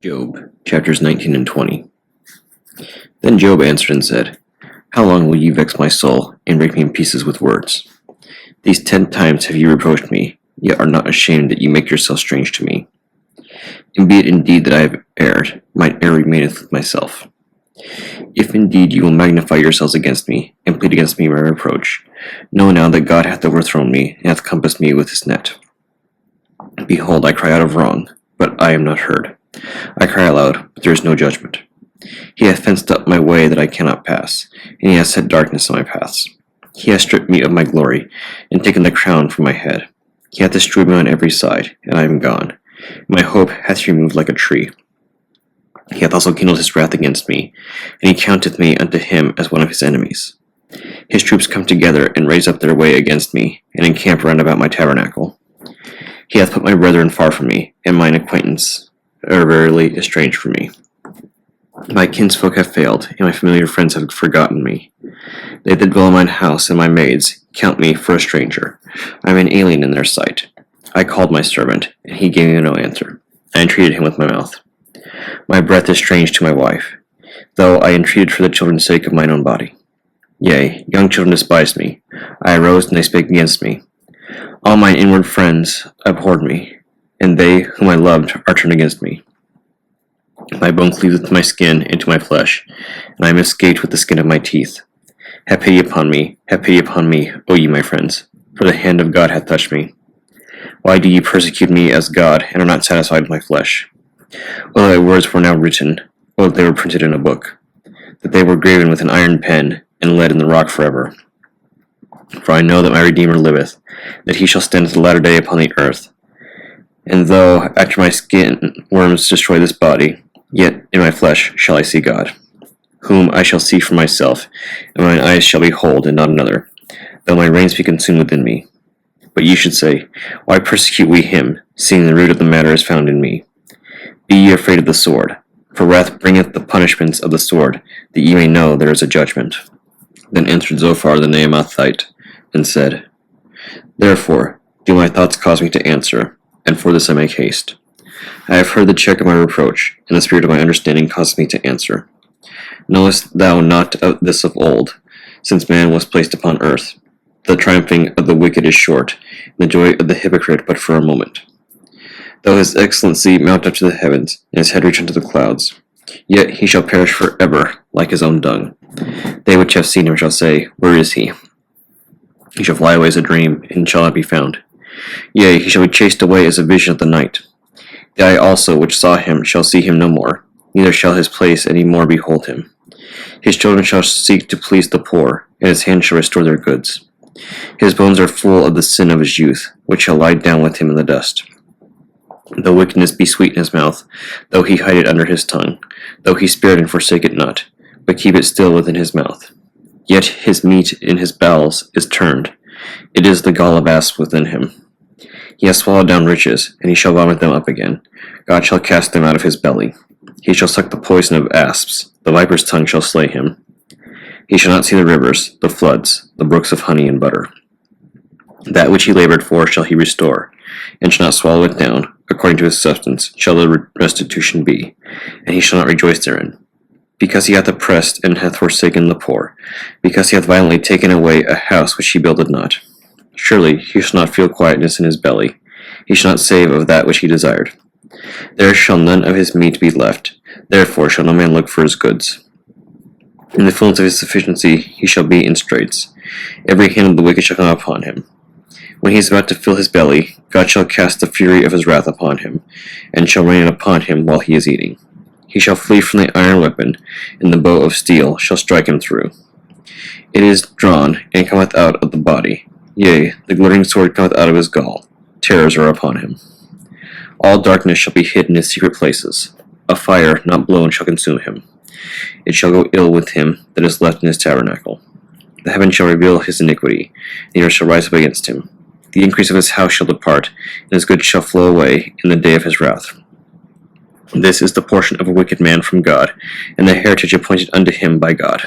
Job, chapters 19 and 20. Then Job answered and said, How long will you vex my soul, and break me in pieces with words? These 10 times have you reproached me, yet are not ashamed that you make yourself strange to me. And be it indeed that I have erred, mine error remaineth with myself. If indeed you will magnify yourselves against me, and plead against me my reproach, know now that God hath overthrown me, and hath compassed me with his net. Behold, I cry out of wrong, but I am not heard. I cry aloud, but there is no judgment. He hath fenced up my way that I cannot pass, and he hath set darkness on my paths. He hath stripped me of my glory, and taken the crown from my head. He hath destroyed me on every side, and I am gone. My hope hath he removed like a tree. He hath also kindled his wrath against me, and he counteth me unto him as one of his enemies. His troops come together, and raise up their way against me, and encamp round about my tabernacle. He hath put my brethren far from me, and mine acquaintance are verily estranged from me. My kinsfolk have failed, and my familiar friends have forgotten me. They that dwell in mine house and my maids count me for a stranger. I am an alien in their sight. I called my servant, and he gave me no answer. I entreated him with my mouth. My breath is strange to my wife, though I entreated for the children's sake of mine own body. Yea, young children despised me. I arose, and they spake against me. All mine inward friends abhorred me, and they whom I loved are turned against me. My bone cleaveth to my skin and to my flesh, and I am escaped with the skin of my teeth. Have pity upon me, O ye my friends, for the hand of God hath touched me. Why do ye persecute me as God, and are not satisfied with my flesh? O that thy words were now written, O that they were printed in a book, that they were graven with an iron pen, and lead in the rock forever. For I know that my Redeemer liveth, that he shall stand at the latter day upon the earth. And though after my skin worms destroy this body, yet in my flesh shall I see God, whom I shall see for myself, and mine eyes shall behold, and not another, though my reins be consumed within me. But ye should say, Why persecute we him, seeing the root of the matter is found in me? Be ye afraid of the sword, for wrath bringeth the punishments of the sword, that ye may know there is a judgment. Then answered Zophar the Naamathite, and said, Therefore do my thoughts cause me to answer, and for this I make haste. I have heard the check of my reproach, and the spirit of my understanding causes me to answer. Knowest thou not this of old, since man was placed upon earth? The triumphing of the wicked is short, and the joy of the hypocrite but for a moment. Though his excellency mount up to the heavens, and his head reach unto the clouds, yet he shall perish for ever, like his own dung. They which have seen him shall say, Where is he? He shall fly away as a dream, and shall not be found. Yea, he shall be chased away as a vision of the night. The eye also which saw him shall see him no more, neither shall his place any more behold him. His children shall seek to please the poor, and his hand shall restore their goods. His bones are full of the sin of his youth, which shall lie down with him in the dust. Though wickedness be sweet in his mouth, though he hide it under his tongue, though he spare it and forsake it not, but keep it still within his mouth. Yet his meat in his bowels is turned, it is the gall of asps within him. He has swallowed down riches, and he shall vomit them up again. God shall cast them out of his belly. He shall suck the poison of asps, the viper's tongue shall slay him. He shall not see the rivers, the floods, the brooks of honey and butter. That which he labored for shall he restore, and shall not swallow it down, according to his substance shall the restitution be, and he shall not rejoice therein. Because he hath oppressed and hath forsaken the poor, because he hath violently taken away a house which he builded not. Surely he shall not feel quietness in his belly, he shall not save of that which he desired. There shall none of his meat be left, therefore shall no man look for his goods. In the fullness of his sufficiency he shall be in straits, every hand of the wicked shall come upon him. When he is about to fill his belly, God shall cast the fury of his wrath upon him, and shall rain upon him while he is eating. He shall flee from the iron weapon, and the bow of steel shall strike him through. It is drawn, and cometh out of the body. Yea, the glittering sword cometh out of his gall. Terrors are upon him. All darkness shall be hid in his secret places. A fire not blown shall consume him. It shall go ill with him that is left in his tabernacle. The heaven shall reveal his iniquity, the earth shall rise up against him. The increase of his house shall depart, and his goods shall flow away in the day of his wrath. This is the portion of a wicked man from God, and the heritage appointed unto him by God.